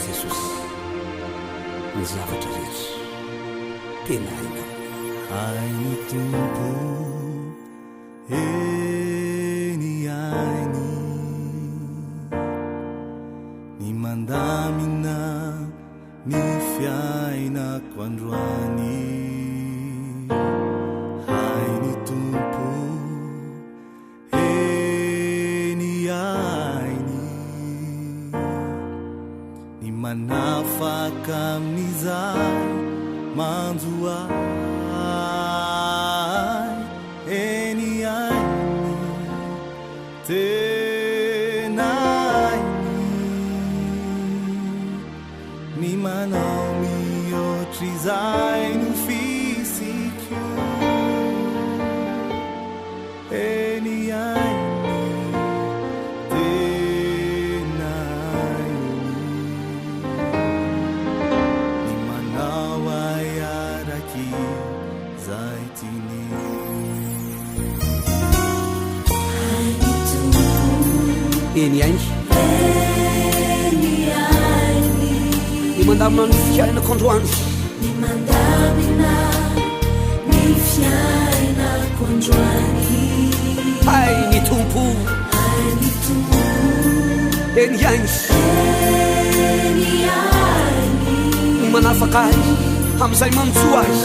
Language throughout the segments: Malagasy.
jesosy ny zavatra rehetra tena hainao. Hainy tompo eny ainy ny mandamina ny fiainako androany. Hainy tompo eny ainy ny manafaka amin'izay manjoay. Eny ainy tena ainy ny manao mihoatry izay no fisikio. Eny ainy tena ainy ny manao ayaraky zay tiny. Eny ainy ny mandamina ny fiainako androany. Ny mandamina ny fiainako androany. Hay ny tompo eny ainy ny manafaka azy am'izay manjo azy.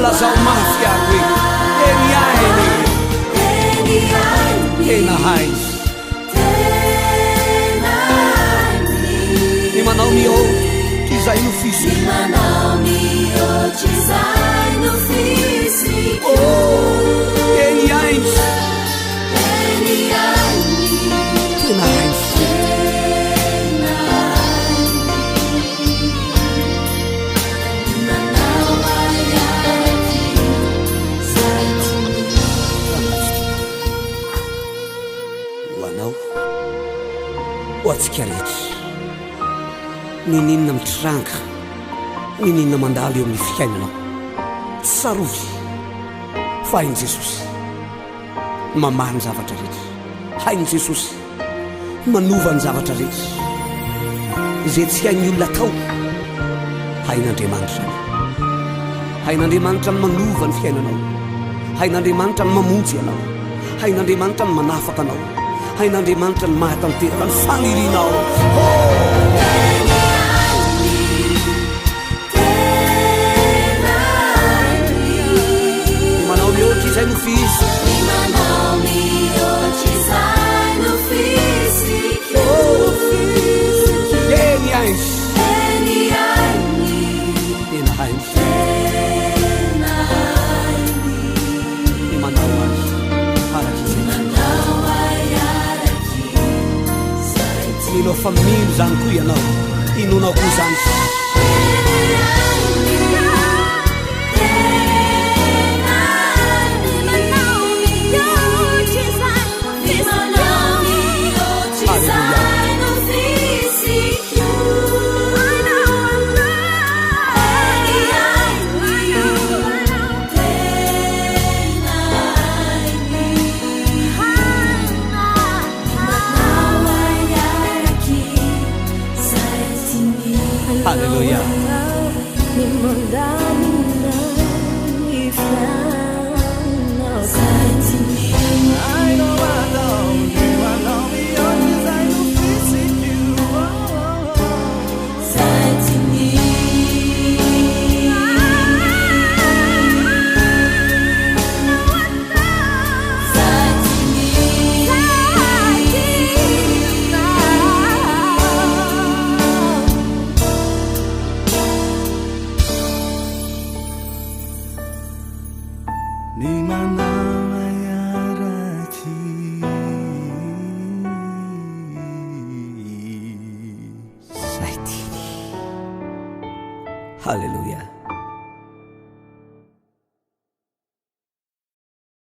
Lazao mafiako eny ainy tena hainy ny manao mihoatry izay no fisiko. Eny ainy tena hainy ho atsika rehetra. Nininona mitranga, nininona mandalo eo amin'ny fiainanao, tsy sarovy fa hainy Jesosy mamaha ny zavatra rehetra. Hainy Jesosy manova ny zavatra rehetra. Izay tsy hain'ny olona tao, hain'Andriamanitra. Hain'Andriamanitra ny manova ny fiainanao. Hain'Andriamanitra ny mamonjy anao. Hain'Andriamanitra ny manafaka anao. Hain'Andriamanitra ny mahatanteraka ny fanirinao. Manao mihoatry izay no fisiko. Eny ainy tena hainy ny manao azy araky izay. Milo fa milo zany koa ianao, inonao koa zany. Hallelujah. Hallelujah.